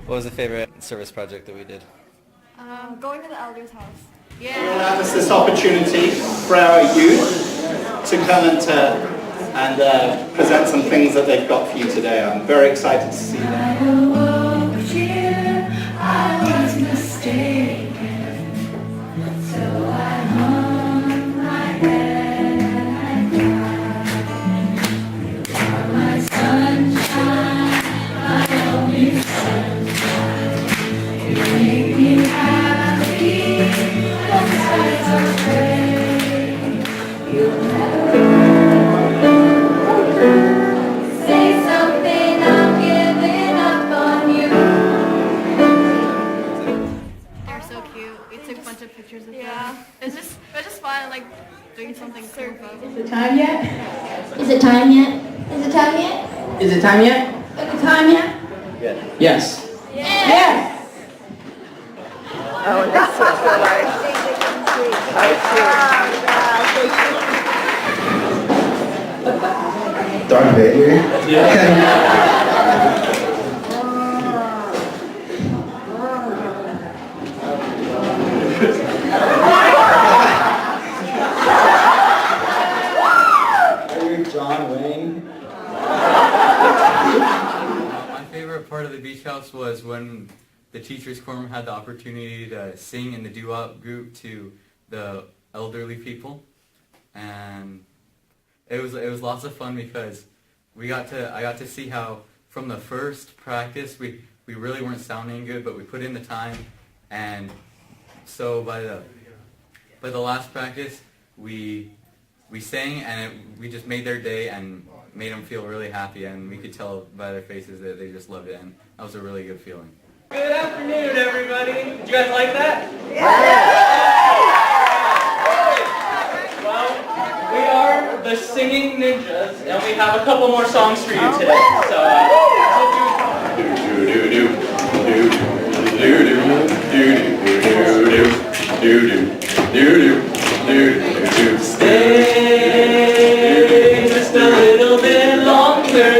What was the favorite service project that we did? Going to the elder's house. It allows us this opportunity for our youth to come and present some things that they've got for you today. I'm very excited to see them. I was mistaken, so I hung my head and cried. You are my sunshine, my only sunshine. You make me happy when skies are gray. You'll never say something, I'm giving up on you. We took a bunch of pictures of them. It was just fun, like doing something cool. Is it time yet? Is it time yet? Is it time yet? Is it time yet? Is it time yet? Yes. Yes! Oh, that's so nice. Darth Vader? Yeah. John Wayne? My favorite part of the beach house was when the teachers' quorum had the opportunity to sing in the doo-wop group to the elderly people, and it was lots of fun because I got to see how from the first practice we really weren't sounding good, but we put in the time, and so by the last practice we sang, and we just made their day and made them feel really happy, and we could tell by their faces that they just loved it, and that was a really good feeling. Good afternoon, everybody. Did you guys like that? Well, we are the Singing Ninjas, and we have a couple more songs for you today. So, stay just a little bit longer.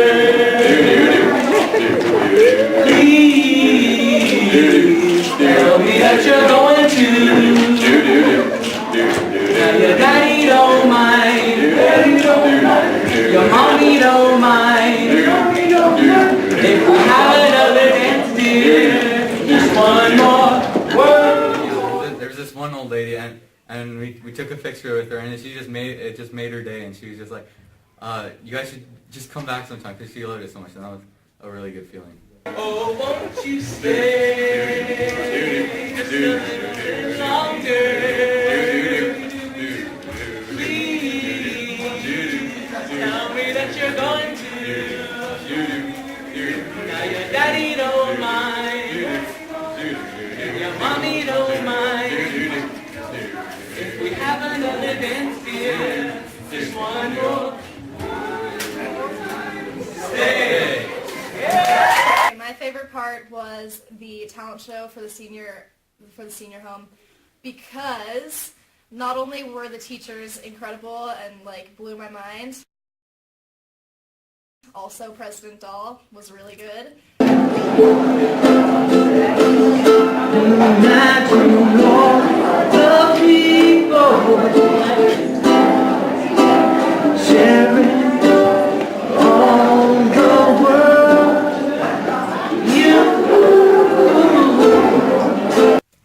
Tell me that you're going to. Now your daddy don't mind. Your mommy don't mind. If we have another dance, dear, just one more word. There's this one old lady, and we took a picture with her, and it just made her day, and she was just like, you guys should just come back sometime because she loved it so much, and that was a really good feeling. Oh, won't you stay just a little bit longer? Please, tell me that you're going to. Now your daddy don't mind, your mommy don't mind. If we have another dance, dear, just one more. Stay. My favorite part was the talent show for the senior home, because not only were the teachers incredible and like blew my mind, also President Dahl was really good.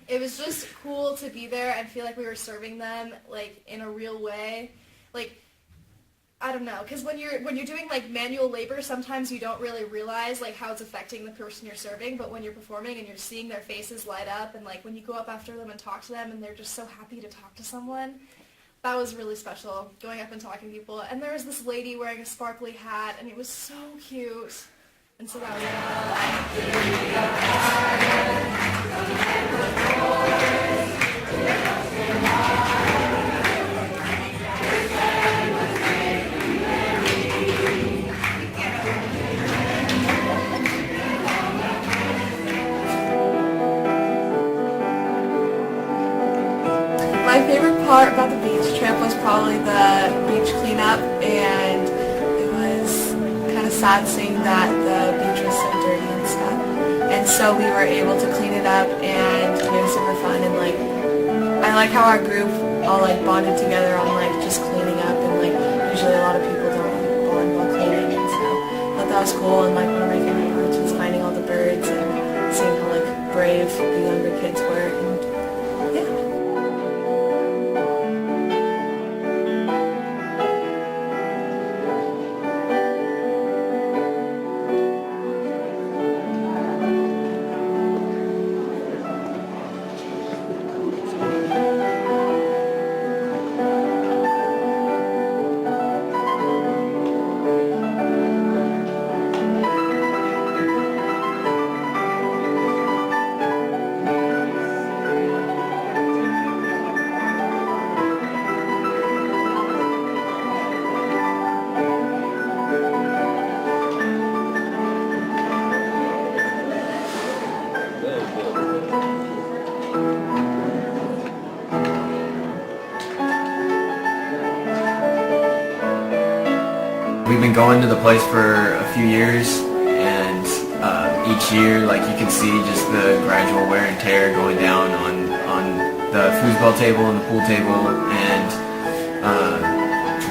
It was just cool to be there and feel like we were serving them like in a real way. Like, I don't know, because when you're doing like manual labor, sometimes you don't really realize like how it's affecting the person you're serving, but when you're performing and you're seeing their faces light up, and like when you go up after them and talk to them and they're just so happy to talk to someone, that was really special, going up and talking to people. And there was this lady wearing a sparkly hat, and it was so cute. And so that was My favorite part about the beach trip was probably the beach cleanup, and it was kind of sad seeing that the beach was so dirty and stuff. And so we were able to clean it up, and it was super fun. And like, I like how our group all like bonded together on like just cleaning up, and like usually a lot of people don't bond while cleaning, and so I thought that was cool. And like one of my favorite parts was finding all the birds and seeing how like brave the younger kids were, and yeah. We've been going to the place for a few years, and each year, like, you can see just the gradual wear and tear going down on the foosball table and the pool table, and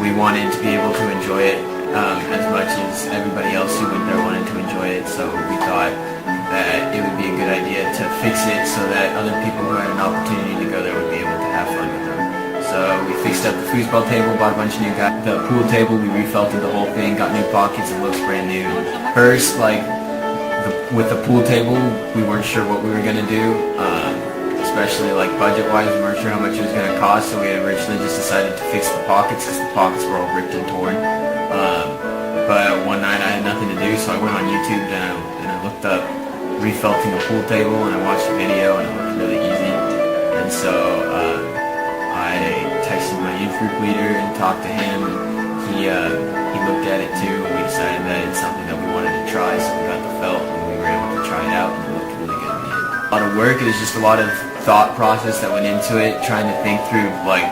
we wanted to be able to enjoy it as much as everybody else who went there wanted to enjoy it, so we thought that it would be a good idea to fix it so that other people who had an opportunity to go there would be able to have fun with them. So we fixed up the foosball table, bought a bunch of new guys. The pool table, we refelted the whole thing, got new pockets, it looks brand new. Hers, like, with the pool table, we weren't sure what we were going to do, especially like budget-wise, we weren't sure how much it was going to cost, so we had originally just decided to fix the pockets because the pockets were all ripped and torn. But one night I had nothing to do, so I went on YouTube and I looked up refelting a pool table, and I watched a video, and it looked really easy. And so I texted my youth group leader and talked to him, and he looked at it too, and we decided that it's something that we wanted to try, so we got the felt, and we were able to try it out, and it looked really good in the end. A lot of work, it was just a lot of thought process that went into it, trying to think through like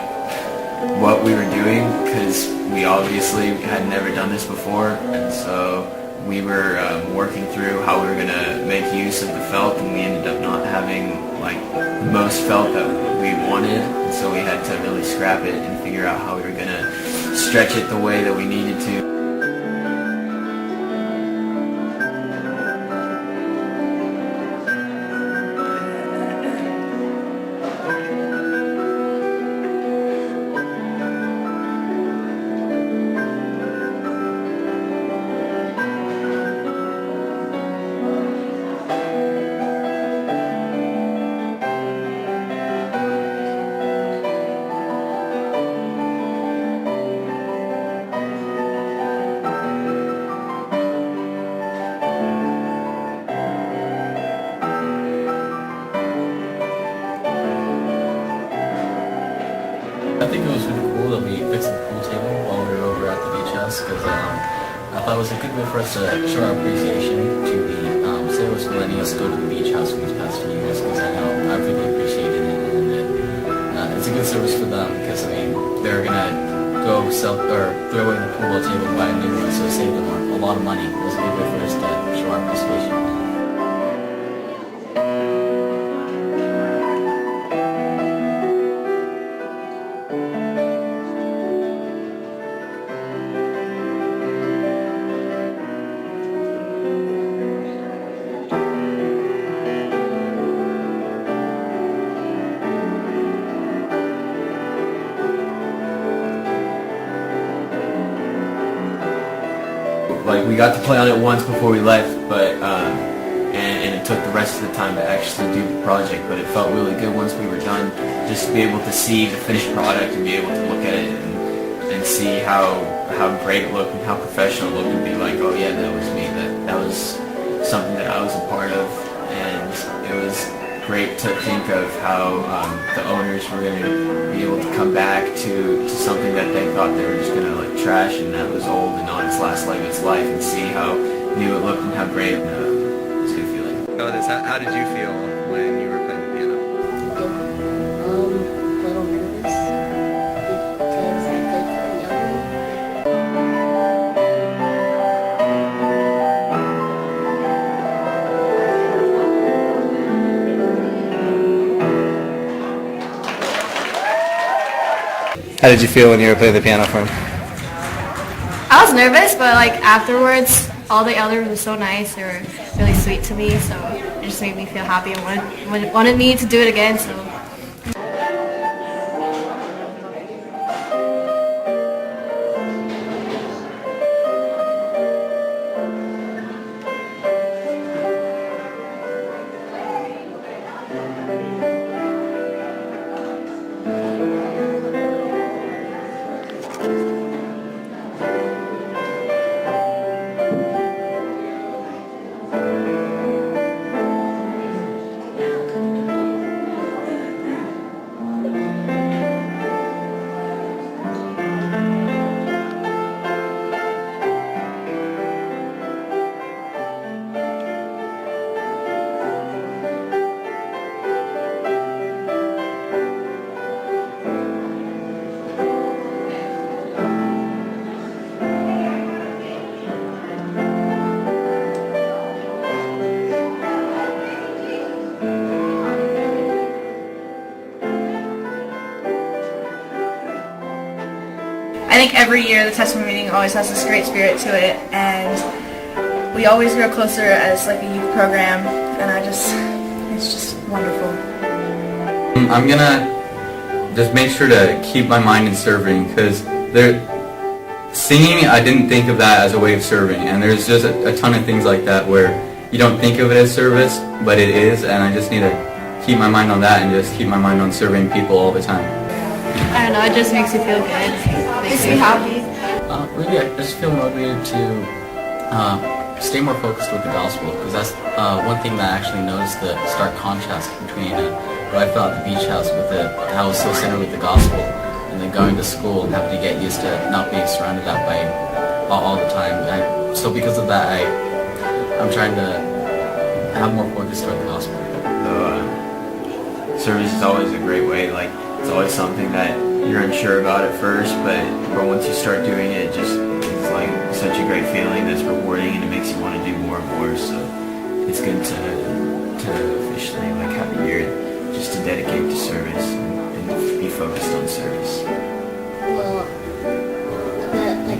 what we were doing, because we obviously had never done this before, and so we were working through how we were going to make use of the felt, and we ended up not having like the most felt that we wanted, and so we had to really scrap it and figure out how we were going to stretch it the way that we needed to. I think it was really cool that we fixed the pool table while we were over at the beach house, because I thought it was a good way for us to show our appreciation to the sailors for letting us go to the beach house for these past few years, because I know I really appreciated it, and it's a good service for them, because I mean they're gonna go sell or throw away the pool ball table and buy a new one, so it saved them a lot of money. It was a good way for us to show our appreciation. Like, we got to play on it once before we left, but and it took the rest of the time to actually do the project, but it felt really good once we were done, just to be able to see the finished product and be able to look at it and see how great it looked and how professional it looked, and be like, oh yeah, that was me, that was something that I was a part of. And it was great to think of how the owners were going to be able to come back to something that they thought they were just going to like trash and that was old and on its last leg of its life, and see how new it looked and how great it was. A good feeling. How did you feel when you were playing the piano? A little nervous because I played for younger. How did you feel when you were playing the piano for him? I was nervous, but like afterwards, all the elders were so nice. They were really sweet to me, so it just made me feel happy and wanted me to do it again. So. I think every year the testimony meeting always has this great spirit to it, and we always grow closer as like a youth program, and it's just wonderful. I'm gonna just make sure to keep my mind in serving, because singing, I didn't think of that as a way of serving, and there's just a ton of things like that where you don't think of it as service, but it is, and I just need to keep my mind on that and just keep my mind on serving people all the time. I don't know, it just makes me feel good. Makes me happy. Really, I just feel motivated to stay more focused with the gospel, because that's one thing that I actually noticed, the stark contrast between what I felt at the beach house with how I was so centered with the gospel, and then going to school and having to get used to not being surrounded that way all the time. So because of that, I'm trying to have more focus toward the gospel. Service is always a great way. Like, it's always something that you're unsure about at first, but once you start doing it, it's like such a great feeling that's rewarding, and it makes you want to do more and more. So it's good to officially like have a year just to dedicate to service and be focused on service. Well,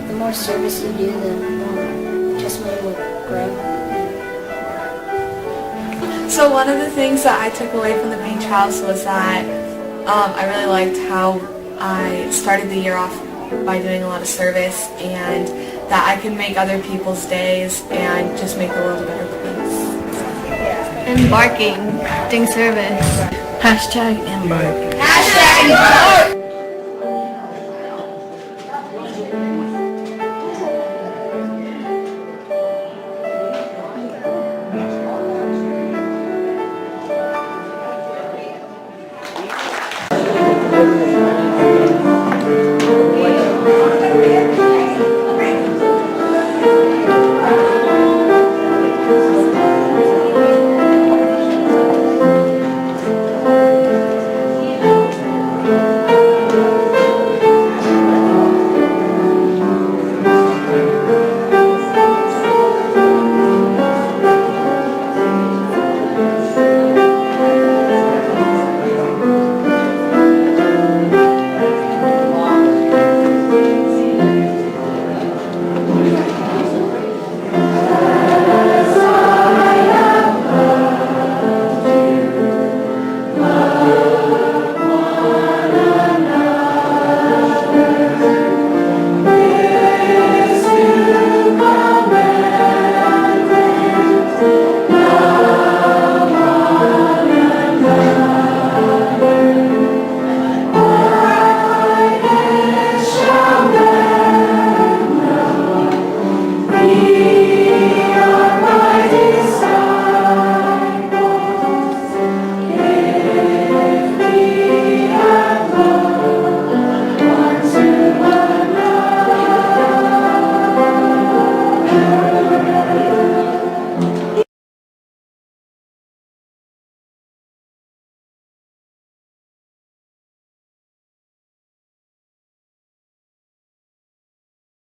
the more service you do, the more testimony will grow. So one of the things that I took away from the beach house was that I really liked how I started the year off by doing a lot of service, and that I can make other people's days and just make the world a better place. Embarking, doing service. Hashtag Embark. Hashtag Embark.